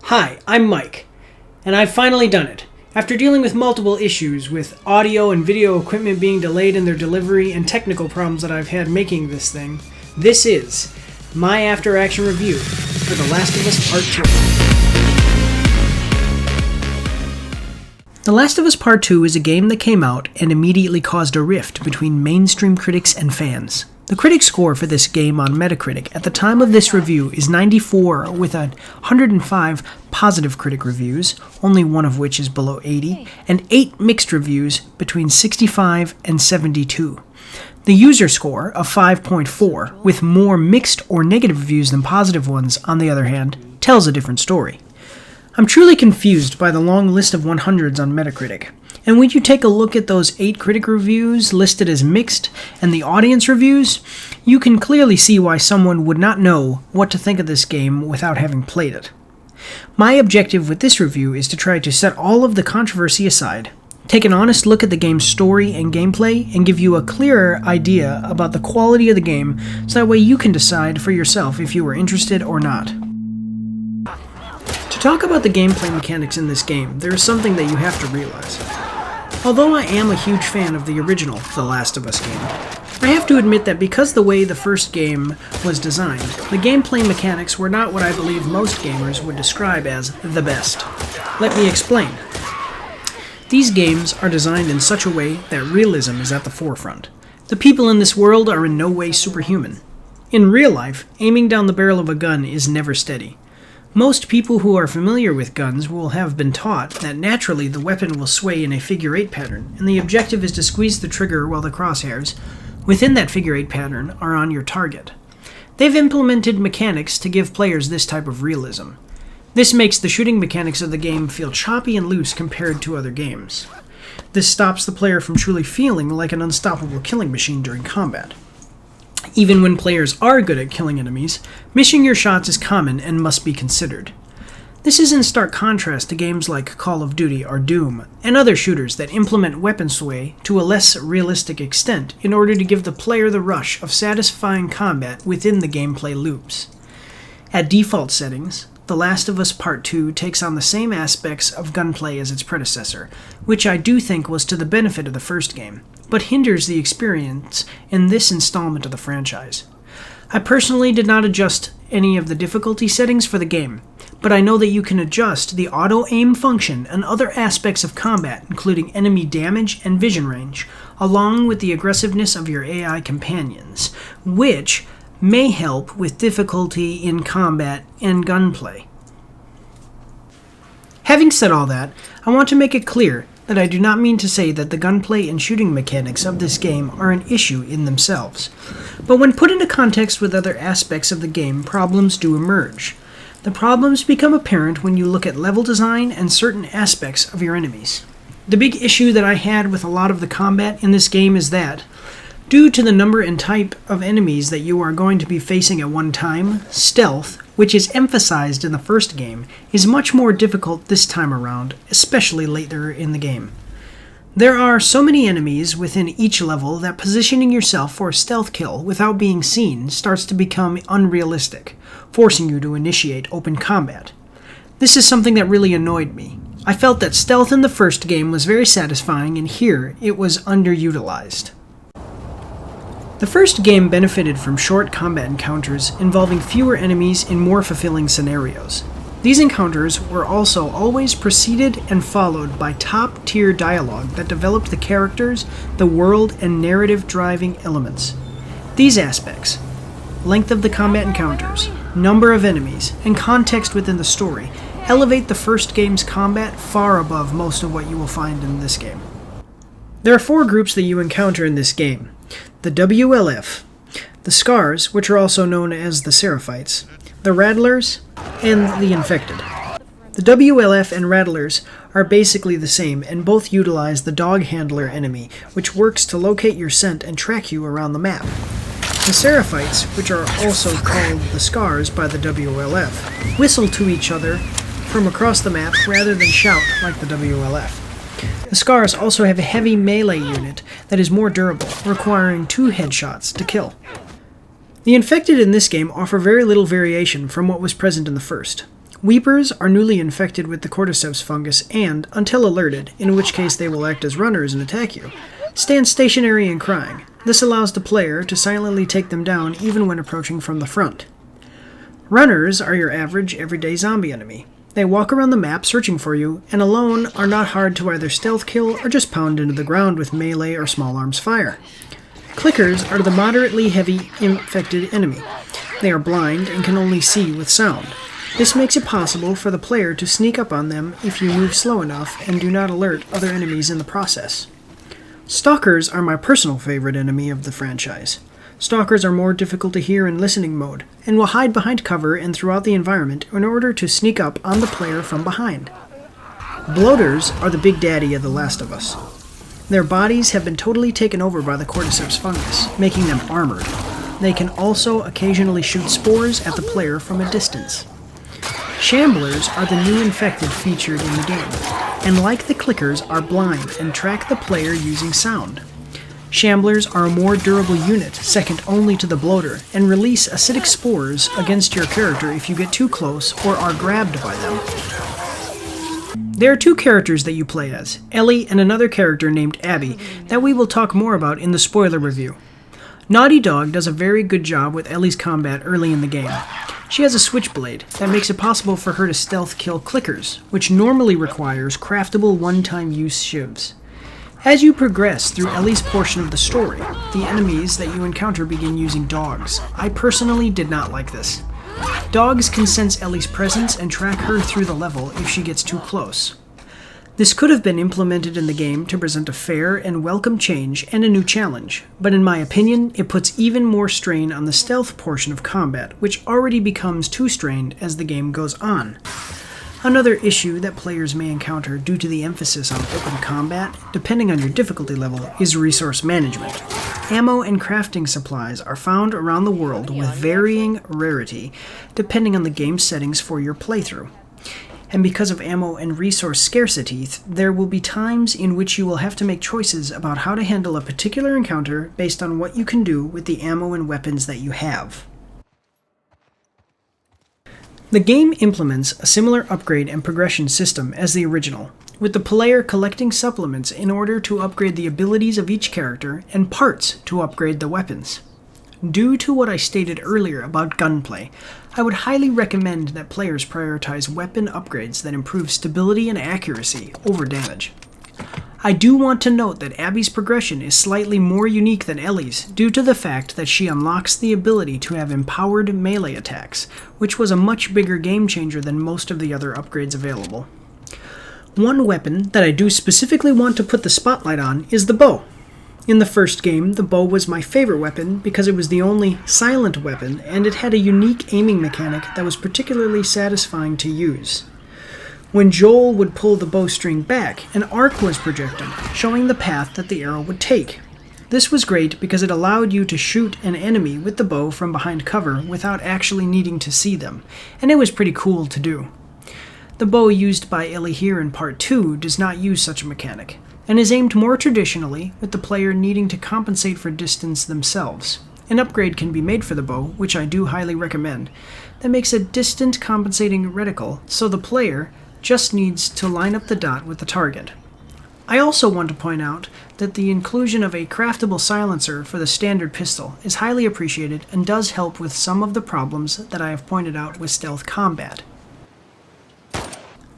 Hi, I'm Mike, and I've finally done it. After dealing with multiple issues with audio and video equipment being delayed in their delivery and technical problems that I've had making this thing, this is my after-action review for The Last of Us Part 2. The Last of Us Part 2 is a game that came out and immediately caused a rift between mainstream critics and fans. The critic score for this game on Metacritic at the time of this review is 94, with 105 positive critic reviews, only one of which is below 80, and 8 mixed reviews between 65 and 72. The user score of 5.4, with more mixed or negative reviews than positive ones, on the other hand, tells a different story. I'm truly confused by the long list of 100s on Metacritic. And when you take a look at those 8 critic reviews listed as mixed and the audience reviews, you can clearly see why someone would not know what to think of this game without having played it. My objective with this review is to try to set all of the controversy aside, take an honest look at the game's story and gameplay, and give you a clearer idea about the quality of the game so that way you can decide for yourself if you are interested or not. To talk about the gameplay mechanics in this game, there is something that you have to realize. Although I am a huge fan of the original The Last of Us game, I have to admit that because the way the first game was designed, the gameplay mechanics were not what I believe most gamers would describe as the best. Let me explain. These games are designed in such a way that realism is at the forefront. The people in this world are in no way superhuman. In real life, aiming down the barrel of a gun is never steady. Most people who are familiar with guns will have been taught that naturally the weapon will sway in a figure-8 pattern, and the objective is to squeeze the trigger while the crosshairs within that figure-8 pattern are on your target. They've implemented mechanics to give players this type of realism. This makes the shooting mechanics of the game feel choppy and loose compared to other games. This stops the player from truly feeling like an unstoppable killing machine during combat. Even when players are good at killing enemies, missing your shots is common and must be considered. This is in stark contrast to games like Call of Duty or Doom, and other shooters that implement weapon sway to a less realistic extent in order to give the player the rush of satisfying combat within the gameplay loops. At default settings, The Last of Us Part 2 takes on the same aspects of gunplay as its predecessor, which I do think was to the benefit of the first game, but hinders the experience in this installment of the franchise. I personally did not adjust any of the difficulty settings for the game, but I know that you can adjust the auto-aim function and other aspects of combat, including enemy damage and vision range, along with the aggressiveness of your AI companions, which may help with difficulty in combat and gunplay. Having said all that, I want to make it clear that I do not mean to say that the gunplay and shooting mechanics of this game are an issue in themselves, but when put into context with other aspects of the game, problems do emerge. The problems become apparent when you look at level design and certain aspects of your enemies. The big issue that I had with a lot of the combat in this game is that, due to the number and type of enemies that you are going to be facing at one time, stealth, which is emphasized in the first game, is much more difficult this time around, especially later in the game. There are so many enemies within each level that positioning yourself for a stealth kill without being seen starts to become unrealistic, forcing you to initiate open combat. This is something that really annoyed me. I felt that stealth in the first game was very satisfying, and here it was underutilized. The first game benefited from short combat encounters involving fewer enemies in more fulfilling scenarios. These encounters were also always preceded and followed by top-tier dialogue that developed the characters, the world, and narrative-driving elements. These aspects, length of the combat encounters, number of enemies, and context within the story, elevate the first game's combat far above most of what you will find in this game. There are 4 groups that you encounter in this game. The WLF, the Scars, which are also known as the Seraphites, the Rattlers, and the Infected. The WLF and Rattlers are basically the same, and both utilize the Dog Handler enemy, which works to locate your scent and track you around the map. The Seraphites, which are also called the Scars by the WLF, whistle to each other from across the map rather than shout like the WLF. The Scars also have a heavy melee unit that is more durable, requiring 2 headshots to kill. The Infected in this game offer very little variation from what was present in the first. Weepers are newly infected with the cordyceps fungus and, until alerted, in which case they will act as runners and attack you, stand stationary and crying. This allows the player to silently take them down even when approaching from the front. Runners are your average, everyday zombie enemy. They walk around the map searching for you, and alone are not hard to either stealth kill or just pound into the ground with melee or small arms fire. Clickers are the moderately heavy infected enemy. They are blind and can only see with sound. This makes it possible for the player to sneak up on them if you move slow enough and do not alert other enemies in the process. Stalkers are my personal favorite enemy of the franchise. Stalkers are more difficult to hear in listening mode, and will hide behind cover and throughout the environment in order to sneak up on the player from behind. Bloaters are the big daddy of The Last of Us. Their bodies have been totally taken over by the cordyceps fungus, making them armored. They can also occasionally shoot spores at the player from a distance. Shamblers are the new infected featured in the game, and like the clickers are blind and track the player using sound. Shamblers are a more durable unit, second only to the bloater, and release acidic spores against your character if you get too close or are grabbed by them. There are two characters that you play as, Ellie and another character named Abby, that we will talk more about in the spoiler review. Naughty Dog does a very good job with Ellie's combat early in the game. She has a switchblade that makes it possible for her to stealth kill clickers, which normally requires craftable one-time use shivs. As you progress through Ellie's portion of the story, the enemies that you encounter begin using dogs. I personally did not like this. Dogs can sense Ellie's presence and track her through the level if she gets too close. This could have been implemented in the game to present a fair and welcome change and a new challenge, but in my opinion, it puts even more strain on the stealth portion of combat, which already becomes too strained as the game goes on. Another issue that players may encounter due to the emphasis on open combat, depending on your difficulty level, is resource management. Ammo and crafting supplies are found around the world with varying rarity, depending on the game settings for your playthrough. And because of ammo and resource scarcity, there will be times in which you will have to make choices about how to handle a particular encounter based on what you can do with the ammo and weapons that you have. The game implements a similar upgrade and progression system as the original, with the player collecting supplements in order to upgrade the abilities of each character and parts to upgrade the weapons. Due to what I stated earlier about gunplay, I would highly recommend that players prioritize weapon upgrades that improve stability and accuracy over damage. I do want to note that Abby's progression is slightly more unique than Ellie's due to the fact that she unlocks the ability to have empowered melee attacks, which was a much bigger game changer than most of the other upgrades available. One weapon that I do specifically want to put the spotlight on is the bow. In the first game, the bow was my favorite weapon because it was the only silent weapon and it had a unique aiming mechanic that was particularly satisfying to use. When Joel would pull the bowstring back, an arc was projected, showing the path that the arrow would take. This was great because it allowed you to shoot an enemy with the bow from behind cover without actually needing to see them, and it was pretty cool to do. The bow used by Ellie here in Part 2 does not use such a mechanic, and is aimed more traditionally, with the player needing to compensate for distance themselves. An upgrade can be made for the bow, which I do highly recommend, that makes a distant compensating reticle, so the player just needs to line up the dot with the target. I also want to point out that the inclusion of a craftable silencer for the standard pistol is highly appreciated and does help with some of the problems that I have pointed out with stealth combat.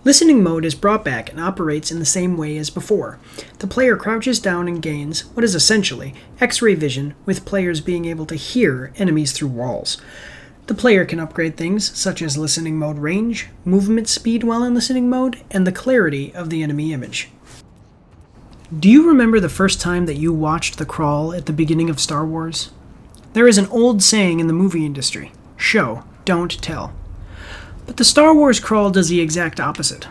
Listening mode is brought back and operates in the same way as before. The player crouches down and gains what is essentially X-ray vision, with players being able to hear enemies through walls. The player can upgrade things such as listening mode range, movement speed while in listening mode, and the clarity of the enemy image. Do you remember the first time that you watched The Crawl at the beginning of Star Wars? There is an old saying in the movie industry, show, don't tell. But the Star Wars Crawl does the exact opposite.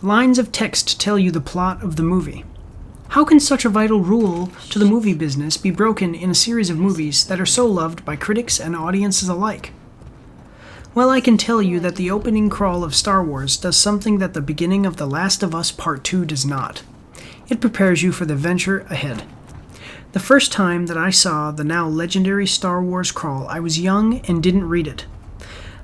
Lines of text tell you the plot of the movie. How can such a vital rule to the movie business be broken in a series of movies that are so loved by critics and audiences alike? Well, I can tell you that the opening crawl of Star Wars does something that the beginning of The Last of Us Part 2 does not. It prepares you for the venture ahead. The first time that I saw the now legendary Star Wars crawl, I was young and didn't read it.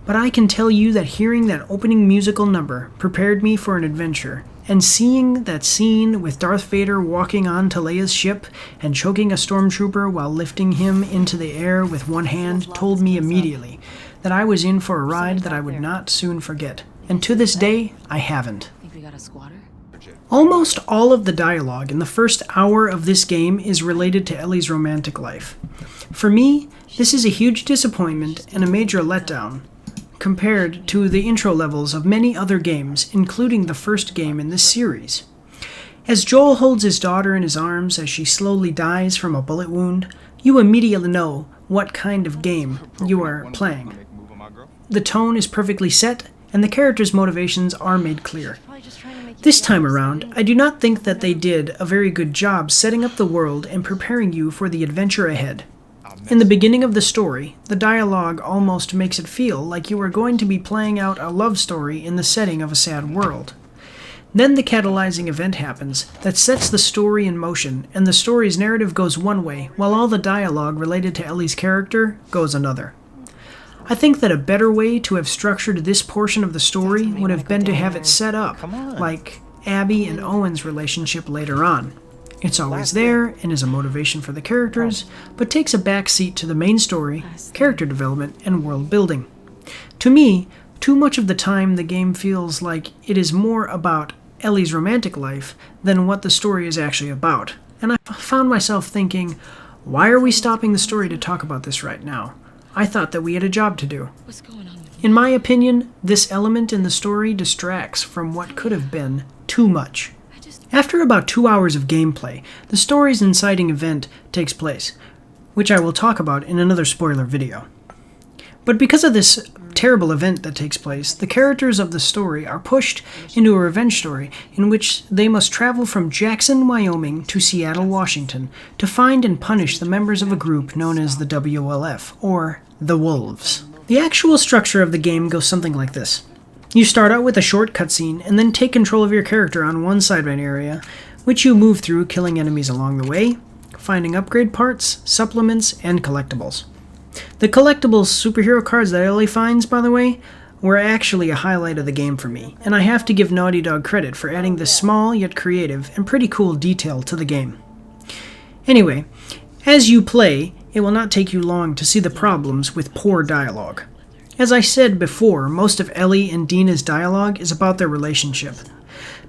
but I can tell you that hearing that opening musical number prepared me for an adventure, and seeing that scene with Darth Vader walking on to Leia's ship and choking a stormtrooper while lifting him into the air with one hand told me immediately that I was in for a ride that I would not soon forget. And to this day, I haven't. Think we got a squatter? Almost all of the dialogue in the first hour of this game is related to Ellie's romantic life. For me, this is a huge disappointment and a major letdown compared to the intro levels of many other games, including the first game in this series. As Joel holds his daughter in his arms as she slowly dies from a bullet wound, you immediately know what kind of game you are playing. The tone is perfectly set, and the characters' motivations are made clear. This time around, I do not think that they did a very good job setting up the world and preparing you for the adventure ahead. In the beginning of the story, the dialogue almost makes it feel like you are going to be playing out a love story in the setting of a sad world. Then the catalyzing event happens that sets the story in motion, and the story's narrative goes one way, while all the dialogue related to Ellie's character goes another. I think that a better way to have structured this portion of the story would have been to have it set up like Abby and Owen's relationship later on. It's always there and is a motivation for the characters, but takes a backseat to the main story, character development, and world building. To me, too much of the time the game feels like it is more about Ellie's romantic life than what the story is actually about, and I found myself thinking, why are we stopping the story to talk about this right now? I thought that we had a job to do. What's going on? In my opinion, this element in the story distracts from what could have been too much. After about 2 hours of gameplay, the story's inciting event takes place, which I will talk about in another spoiler video. But because of this terrible event that takes place, the characters of the story are pushed into a revenge story in which they must travel from Jackson, Wyoming to Seattle, Washington to find and punish the members of a group known as the WLF, or the Wolves. The actual structure of the game goes something like this. You start out with a short cutscene and then take control of your character on one sideline area, which you move through killing enemies along the way, finding upgrade parts, supplements, and collectibles. The collectibles superhero cards that Ellie finds, by the way, were actually a highlight of the game for me, and I have to give Naughty Dog credit for adding this small yet creative and pretty cool detail to the game. Anyway, as you play, it will not take you long to see the problems with poor dialogue. As I said before, most of Ellie and Dina's dialogue is about their relationship.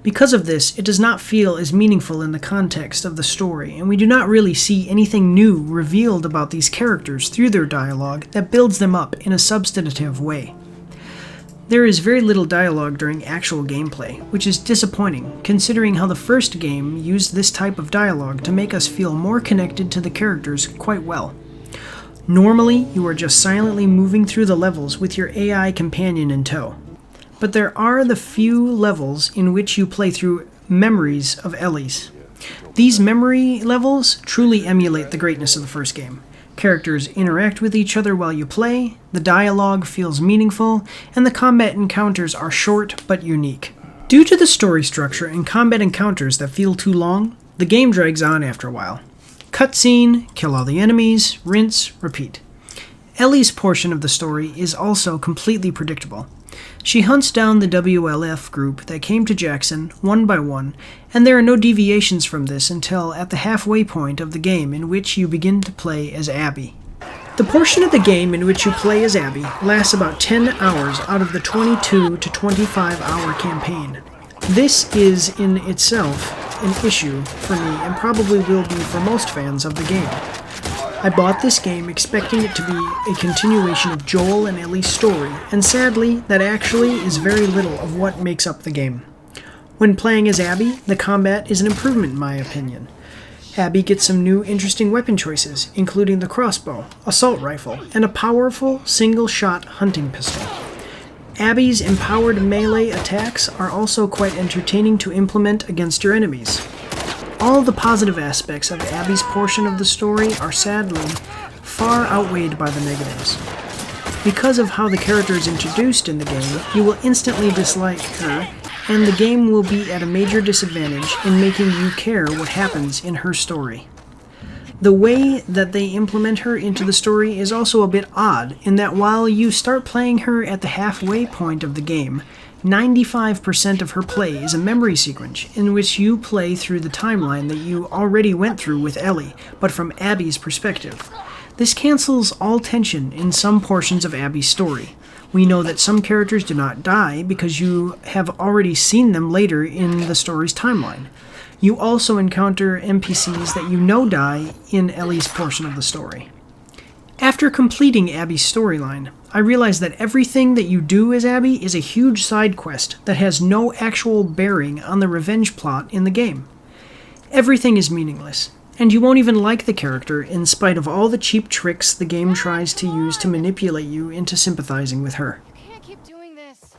Because of this, it does not feel as meaningful in the context of the story, and we do not really see anything new revealed about these characters through their dialogue that builds them up in a substantive way. There is very little dialogue during actual gameplay, which is disappointing, considering how the first game used this type of dialogue to make us feel more connected to the characters quite well. Normally, you are just silently moving through the levels with your AI companion in tow. But there are the few levels in which you play through memories of Ellie's. These memory levels truly emulate the greatness of the first game. Characters interact with each other while you play, the dialogue feels meaningful, and the combat encounters are short but unique. Due to the story structure and combat encounters that feel too long, the game drags on after a while. Cutscene, kill all the enemies, rinse, repeat. Ellie's portion of the story is also completely predictable. She hunts down the WLF group that came to Jackson one by one, and there are no deviations from this until at the halfway point of the game in which you begin to play as Abby. The portion of the game in which you play as Abby lasts about 10 hours out of the 22 to 25 hour campaign. This is in itself an issue for me and probably will be for most fans of the game. I bought this game expecting it to be a continuation of Joel and Ellie's story, and sadly, that actually is very little of what makes up the game. When playing as Abby, the combat is an improvement in my opinion. Abby gets some new interesting weapon choices, including the crossbow, assault rifle, and a powerful single-shot hunting pistol. Abby's empowered melee attacks are also quite entertaining to implement against your enemies. All the positive aspects of Abby's portion of the story are sadly far outweighed by the negatives. Because of how the character is introduced in the game, you will instantly dislike her, and the game will be at a major disadvantage in making you care what happens in her story. The way that they implement her into the story is also a bit odd, in that while you start playing her at the halfway point of the game, 95% of her play is a memory sequence in which you play through the timeline that you already went through with Ellie, but from Abby's perspective. This cancels all tension in some portions of Abby's story. We know that some characters do not die because you have already seen them later in the story's timeline. You also encounter NPCs that you know die in Ellie's portion of the story. After completing Abby's storyline, I realized that everything that you do as Abby is a huge side quest that has no actual bearing on the revenge plot in the game. Everything is meaningless, and you won't even like the character in spite of all the cheap tricks the game tries to use to manipulate you into sympathizing with her. You can't keep doing this.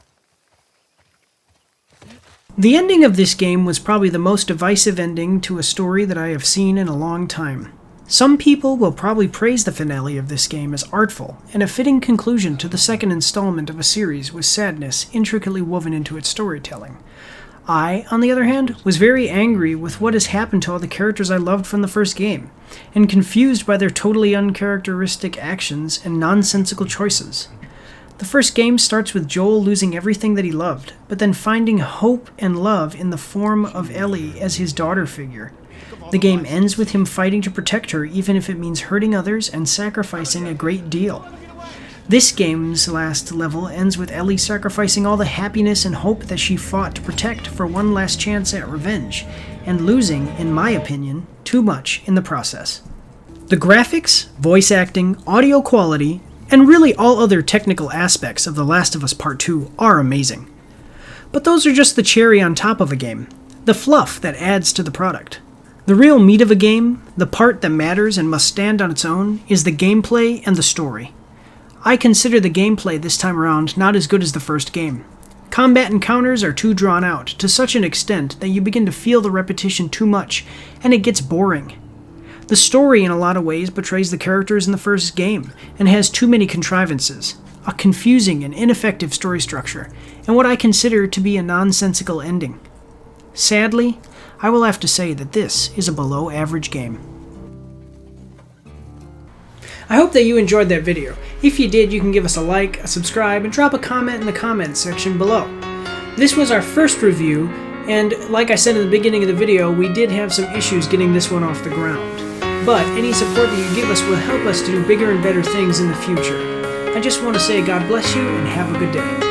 The ending of this game was probably the most divisive ending to a story that I have seen in a long time. Some people will probably praise the finale of this game as artful and a fitting conclusion to the second installment of a series with sadness intricately woven into its storytelling. I, on the other hand, was very angry with what has happened to all the characters I loved from the first game, and confused by their totally uncharacteristic actions and nonsensical choices. The first game starts with Joel losing everything that he loved, but then finding hope and love in the form of Ellie as his daughter figure. The game ends with him fighting to protect her even if it means hurting others and sacrificing a great deal. This game's last level ends with Ellie sacrificing all the happiness and hope that she fought to protect for one last chance at revenge, and losing, in my opinion, too much in the process. The graphics, voice acting, audio quality, and really all other technical aspects of The Last of Us Part 2 are amazing. But those are just the cherry on top of a game, the fluff that adds to the product. The real meat of a game, the part that matters and must stand on its own, is the gameplay and the story. I consider the gameplay this time around not as good as the first game. Combat encounters are too drawn out, to such an extent that you begin to feel the repetition too much, and it gets boring. The story in a lot of ways betrays the characters in the first game, and has too many contrivances, a confusing and ineffective story structure, and what I consider to be a nonsensical ending. Sadly, I will have to say that this is a below average game. I hope that you enjoyed that video. If you did, you can give us a like, a subscribe, and drop a comment in the comments section below. This was our first review, and like I said in the beginning of the video, we did have some issues getting this one off the ground. But any support that you give us will help us to do bigger and better things in the future. I just want to say God bless you and have a good day.